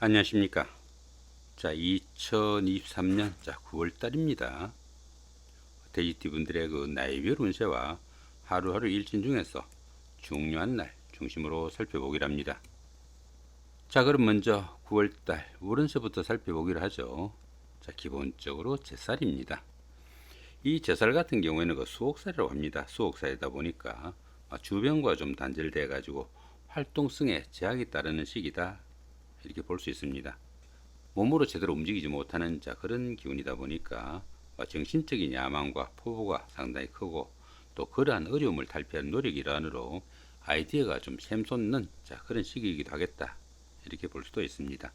안녕하십니까. 2023년 9월 달입니다. 돼지띠 분들의 나이별 운세와 하루하루 일진 중에서 중요한 날 중심으로 살펴보기로 합니다. 그럼 먼저 9월 달 월운세부터 살펴보기로 하죠. 기본적으로 제살입니다. 이 제살 같은 경우에는 수옥살이라고 합니다. 수옥살이다 보니까 주변과 좀 단절돼 가지고 활동성에 제약이 따르는 시기다, 이렇게 볼 수 있습니다. 몸으로 제대로 움직이지 못하는 그런 기운이다 보니까 정신적인 야망과 포부가 상당히 크고, 또 그러한 어려움을 탈피하는 노력이 일환으로 아이디어가 좀 샘솟는 그런 시기이기도 하겠다, 이렇게 볼 수도 있습니다.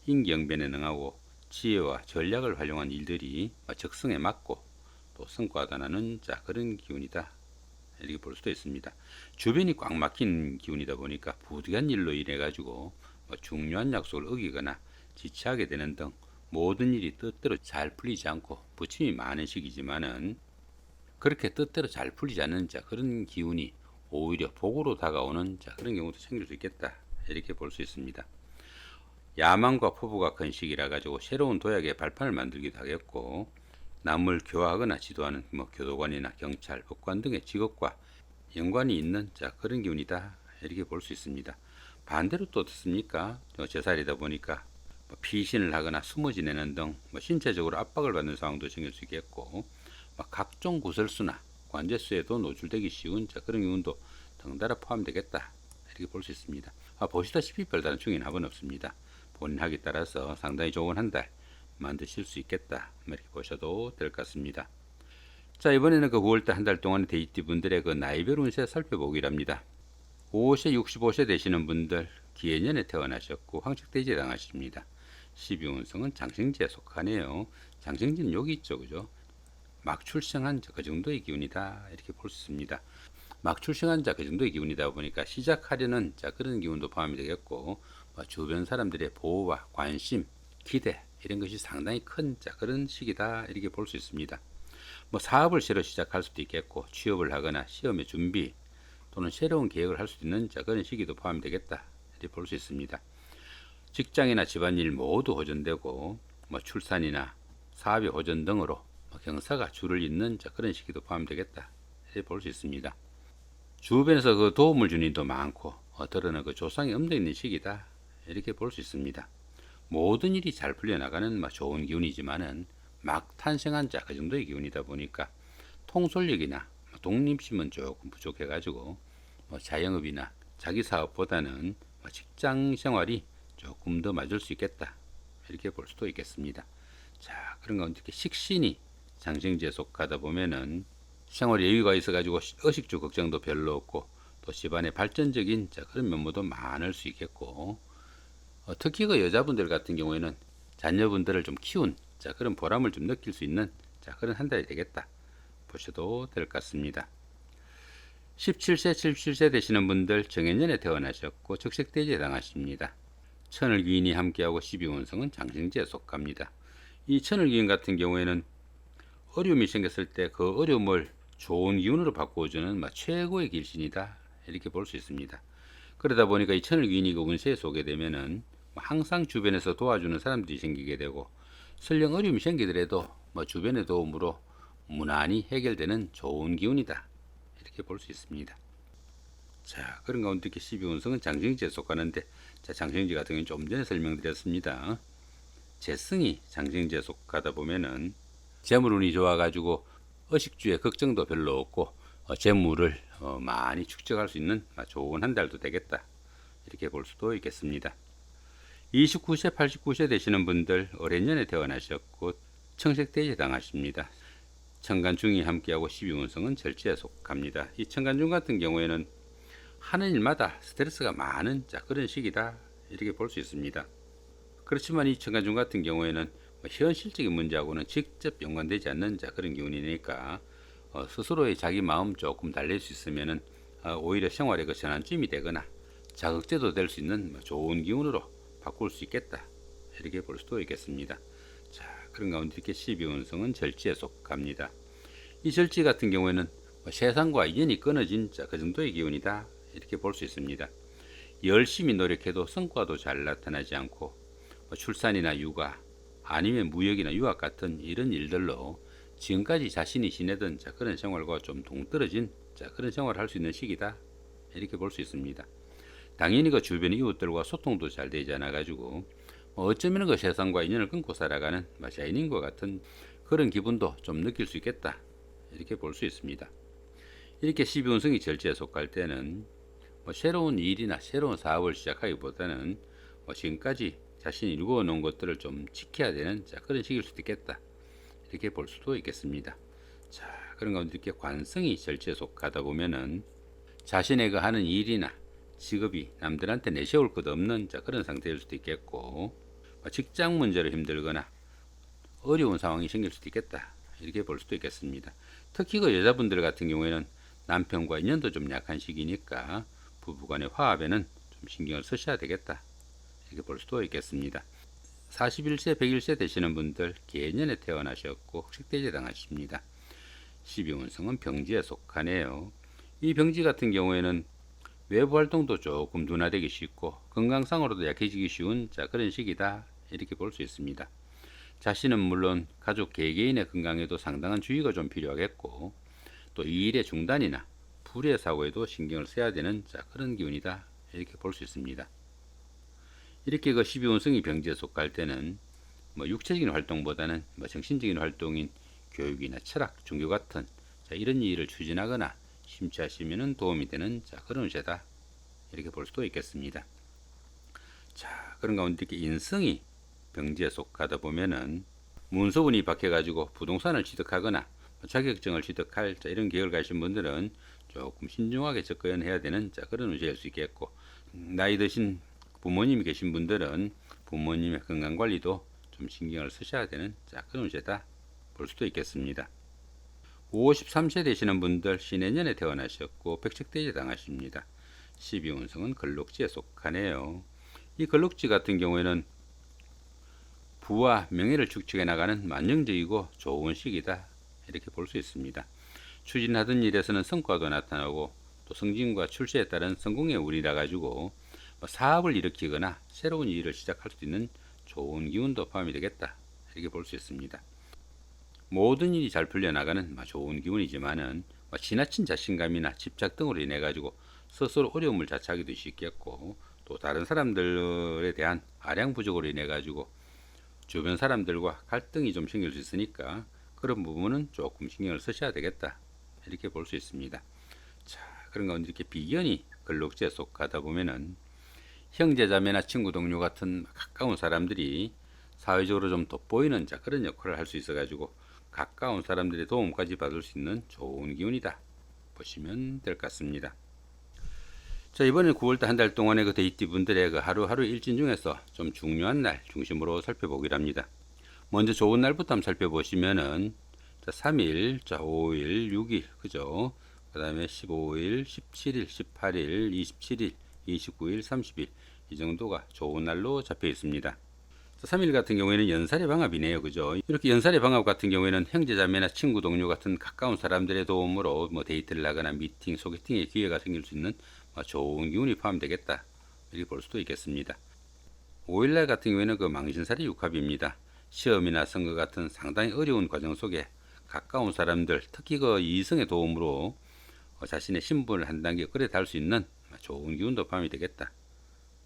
임기응변에 능하고 지혜와 전략을 활용한 일들이 적성에 맞고 또 성과가 나는 그런 기운이다, 이렇게 볼 수도 있습니다. 주변이 꽉 막힌 기운이다 보니까 부득이한 일로 인해 가지고 중요한 약속을 어기거나 지체하게 되는 등 모든 일이 뜻대로 잘 풀리지 않고 부침이 많은 시기지만은, 그렇게 뜻대로 잘 풀리지 않는 그런 기운이 오히려 복으로 다가오는 그런 경우도 생길 수 있겠다, 이렇게 볼 수 있습니다. 야망과 포부가 큰 시기라 가지고 새로운 도약의 발판을 만들기도 하겠고, 남을 교화하거나 지도하는 교도관이나 경찰, 법관 등의 직업과 연관이 있는 그런 기운이다, 이렇게 볼 수 있습니다. 반대로 또 어떻습니까? 제살이다 보니까 피신을 하거나 숨어 지내는 등 신체적으로 압박을 받는 상황도 생길 수 있겠고, 각종 구설수나 관제수에도 노출되기 쉬운 그런 기운도 덩달아 포함되겠다, 이렇게 볼 수 있습니다. 보시다시피 별다른 충인 합은 없습니다. 본인 학에 따라서 상당히 좋은 한 달 만드실 수 있겠다, 이렇게 보셔도 될 것 같습니다. 이번에는 9월달 한 달 동안의 데이트 분들의 나이별 운세 살펴보기로 합니다. 5세 65세 되시는 분들 기해년에 태어나셨고 황축대지에 당하십니다. 12운성은 장생지에 속하네요. 장생지는 여기 있죠, 그죠? 막 출생한 그 정도의 기운이다, 이렇게 볼 수 있습니다. 막 출생한 그 정도의 기운이다 보니까 시작하려는 그런 기운도 포함이 되겠고, 주변 사람들의 보호와 관심, 기대, 이런 것이 상당히 큰 그런 시기다, 이렇게 볼 수 있습니다. 사업을 새로 시작할 수도 있겠고, 취업을 하거나 시험의 준비 또는 새로운 계획을 할 수 있는 그런 시기도 포함이 되겠다, 이렇게 볼 수 있습니다. 직장이나 집안일 모두 호전되고, 출산이나 사업의 호전 등으로 경사가 줄을 잇는 그런 시기도 포함되겠다, 이렇게 볼 수 있습니다. 주변에서 도움을 주는 일도 많고, 어떨은 조상이 음대 있는 시기다, 이렇게 볼 수 있습니다. 모든 일이 잘 풀려나가는 좋은 기운이지만은 막 탄생한 그 정도의 기운이다 보니까 통솔력이나 독립심은 조금 부족해가지고 자영업이나 자기 사업보다는 직장 생활이 조금 더 맞을 수 있겠다, 이렇게 볼 수도 있겠습니다. 그런 가운데 식신이 장생지에 속하다 보면은 생활에 여유가 있어가지고 의식주 걱정도 별로 없고, 또 집안의 발전적인 그런 면모도 많을 수 있겠고, 특히 여자분들 같은 경우에는 자녀분들을 좀 키운 그런 보람을 좀 느낄 수 있는 그런 한 달이 되겠다, 보셔도 될 것 같습니다. 17세 77세 되시는 분들 정해년에 태어나셨고 적색대지에 해당하십니다. 천을귀인이 함께하고 12운성은 장생지에 속합니다. 이 천을귀인 같은 경우에는 어려움이 생겼을 때 그 어려움을 좋은 기운으로 바꾸어주는 최고의 길신이다, 이렇게 볼 수 있습니다. 그러다 보니까 이 천을귀인이 운세에 쏘게 되면은 항상 주변에서 도와주는 사람들이 생기게 되고, 설령 어려움이 생기더라도 주변의 도움으로 무난히 해결되는 좋은 기운이다, 이렇게 볼 수 있습니다. 그런 가운데 12운성은 장생지에 속하는데, 장생지 같은 경우는 좀 전에 설명드렸습니다. 재성이 장생지에 속하다 보면은 재물운이 좋아가지고 의식주의 걱정도 별로 없고, 재물을 많이 축적할 수 있는 좋은 한 달도 되겠다, 이렇게 볼 수도 있겠습니다. 29세 89세 되시는 분들 어린년에 태어나셨고 청색대지에 해당하십니다. 천간중이 함께하고 12운성은 절지에 속합니다. 이 천간중 같은 경우에는 하는 일마다 스트레스가 많은 그런 시기다, 이렇게 볼 수 있습니다. 그렇지만 이 천간중 같은 경우에는 현실적인 문제하고는 직접 연관되지 않는 그런 기운이니까 스스로의 자기 마음 조금 달랠 수 있으면은 오히려 생활의 전환점이 되거나 자극제도 될 수 있는 좋은 기운으로 바꿀 수 있겠다, 이렇게 볼 수도 있겠습니다. 그런 가운데 이렇게 12운성은 절지에 속합니다. 이 절지 같은 경우에는 세상과 인연이 끊어진 그 정도의 기운이다, 이렇게 볼 수 있습니다. 열심히 노력해도 성과도 잘 나타나지 않고 출산이나 육아 아니면 무역이나 유학 같은 이런 일들로 지금까지 자신이 지내던 그런 생활과 좀 동떨어진 그런 생활을 할 수 있는 시기다, 이렇게 볼 수 있습니다. 당연히 그 주변 이웃들과 소통도 잘 되지 않아 가지고 어쩌면 그 세상과 인연을 끊고 살아가는 샤이닝과 같은 그런 기분도 좀 느낄 수 있겠다, 이렇게 볼 수 있습니다. 이렇게 12운성이 절지에 속할 때는 새로운 일이나 새로운 사업을 시작하기보다는 지금까지 자신이 이루어 놓은 것들을 좀 지켜야 되는 그런 시기일 수도 있겠다, 이렇게 볼 수도 있겠습니다. 자, 그런 가운데 이렇게 관성이 절지에 속하다 보면은 자신의 그 하는 일이나 직업이 남들한테 내세울 것 없는 그런 상태일 수도 있겠고, 직장 문제로 힘들거나 어려운 상황이 생길 수도 있겠다, 이렇게 볼 수도 있겠습니다. 특히 그 여자분들 같은 경우에는 남편과 인연도 좀 약한 시기니까 부부간의 화합에는 좀 신경을 쓰셔야 되겠다, 이렇게 볼 수도 있겠습니다. 41세, 101세 되시는 분들 개년에 태어나셨고 흑색돼지 당하십니다. 12운성은 병지에 속하네요. 이 병지 같은 경우에는 외부 활동도 조금 둔화되기 쉽고 건강상으로도 약해지기 쉬운 그런 시기다, 이렇게 볼 수 있습니다. 자신은 물론 가족 개개인의 건강에도 상당한 주의가 좀 필요하겠고, 또 일의 중단이나 불의 사고에도 신경을 써야 되는 그런 기운이다, 이렇게 볼 수 있습니다. 이렇게 그 12운성이 병지에 속할 때는 육체적인 활동보다는 정신적인 활동인 교육이나 철학, 종교 같은 이런 일을 추진하거나 심취하시면 도움이 되는 그런 운세다, 이렇게 볼 수도 있겠습니다. 자, 그런 가운데 이렇게 인성이 병지에 속하다 보면은 문서운이 박혀가지고 부동산을 취득하거나 자격증을 취득할 이런 계획을 가신 분들은 조금 신중하게 접근해야 되는 그런 운세일 수 있겠고, 나이 드신 부모님이 계신 분들은 부모님의 건강관리도 좀 신경을 쓰셔야 되는 그런 운세다, 볼 수도 있겠습니다. 53세 되시는 분들 신해년에 태어나셨고 백색돼지 당하십니다. 12운성은 걸록지에 속하네요. 이 걸록지 같은 경우에는 부와 명예를 축적해 나가는 만능적이고 좋은 시기다, 이렇게 볼 수 있습니다. 추진하던 일에서는 성과도 나타나고 또 승진과 출세에 따른 성공의 운이라 가지고 사업을 일으키거나 새로운 일을 시작할 수 있는 좋은 기운도 포함이 되겠다, 이렇게 볼 수 있습니다. 모든 일이 잘 풀려나가는 좋은 기운이지만은 지나친 자신감이나 집착 등으로 인해 가지고 스스로 어려움을 자초하기도 쉽겠고, 또 다른 사람들에 대한 아량 부족으로 인해 가지고 주변 사람들과 갈등이 좀 생길 수 있으니까 그런 부분은 조금 신경을 쓰셔야 되겠다, 이렇게 볼 수 있습니다. 자, 그런 가운데 이렇게 비견이 걸록지에 속하다 보면은 형제자매나 친구 동료 같은 가까운 사람들이 사회적으로 좀 돋보이는 그런 역할을 할 수 있어 가지고 가까운 사람들의 도움까지 받을 수 있는 좋은 기운이다, 보시면 될 것 같습니다. 자, 이번에 9월달 한 달 동안의 그 데이트 분들의 그 하루하루 일진 중에서 좀 중요한 날 중심으로 살펴보기로 합니다. 먼저 좋은 날부터 한번 살펴보시면은 3일, 5일, 6일, 그죠? 그 다음에 15일, 17일, 18일, 27일, 29일, 30일, 이 정도가 좋은 날로 잡혀 있습니다. 3일 같은 경우에는 연살의 방합이네요, 그죠? 이렇게 연살의 방합 같은 경우에는 형제자매나 친구 동료 같은 가까운 사람들의 도움으로 데이트를 하거나 미팅, 소개팅의 기회가 생길 수 있는 좋은 기운이 포함되겠다, 이렇게 볼 수도 있겠습니다. 5일날 같은 경우에는 그 망신살의 육합입니다. 시험이나 선거 같은 상당히 어려운 과정 속에 가까운 사람들, 특히 그 이성의 도움으로 자신의 신분을 한 단계 끌어 달 수 있는 좋은 기운도 포함이 되겠다,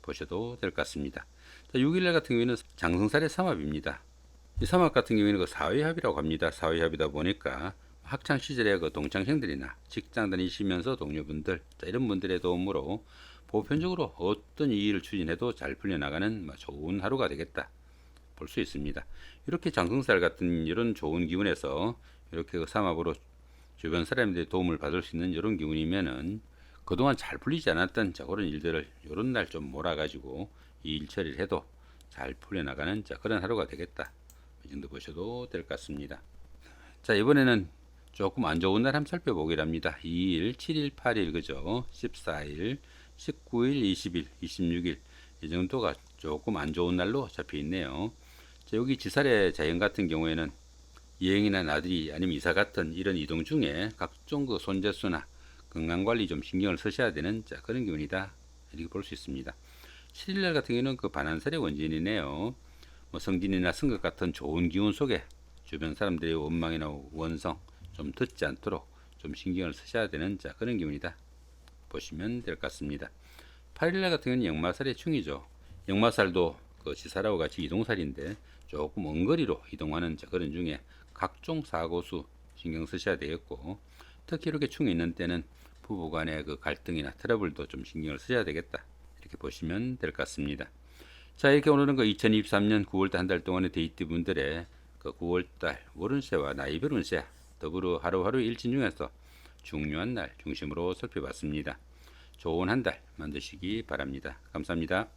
보셔도 될 것 같습니다. 6일날 같은 경우에는 장성살의 삼합입니다. 이 삼합 같은 경우에는 그 사회합이라고 합니다. 사회합이다 보니까 학창 시절에 그 동창생들이나 직장 다니시면서 동료분들, 이런 분들의 도움으로 보편적으로 어떤 일을 추진해도 잘 풀려나가는 좋은 하루가 되겠다, 볼 수 있습니다. 이렇게 장성살 같은 이런 좋은 기운에서 이렇게 그 삼합으로 주변 사람들의 도움을 받을 수 있는 이런 기운이면은 그동안 잘 풀리지 않았던 그런 일들을 이런 날 좀 몰아가지고 이 일 처리를 해도 잘 풀려나가는 그런 하루가 되겠다, 이 정도 보셔도 될 것 같습니다. 자, 이번에는 조금 안 좋은 날 한번 살펴보기로 합니다. 2일, 7일, 8일, 그죠? 14일, 19일, 20일, 26일, 이 정도가 조금 안 좋은 날로 잡혀 있네요. 자, 여기 지살의 자연 같은 경우에는 여행이나 나들이 아니면 이사 같은 이런 이동 중에 각종 그 손재수나 건강관리 좀 신경을 쓰셔야 되는 그런 기운이다, 이렇게 볼 수 있습니다. 7일날 같은 경우는 그 반환살의 원진이네요. 뭐 성진이나 승극 같은 좋은 기운 속에 주변 사람들의 원망이나 원성 좀 듣지 않도록 좀 신경을 쓰셔야 되는 그런 기운이다 보시면 될 것 같습니다. 8일날 같은 경우는 역마살의 충이죠. 역마살도 그 지살하고 같이 이동살인데 조금 원거리로 이동하는 그런 중에 각종 사고수 신경 쓰셔야 되겠고, 특히 이렇게 충이 있는 때는 부부 간의 그 갈등이나 트러블도 좀 신경을 쓰셔야 되겠다 이렇게 보시면 될 것 같습니다. 자, 이렇게 오늘은 그 2023년 9월달 한 달 동안의 데이트 분들의 그 9월달 월운세와 나이별 운세 더불어 하루하루 일진 중에서 중요한 날 중심으로 살펴봤습니다. 좋은 한 달 만드시기 바랍니다. 감사합니다.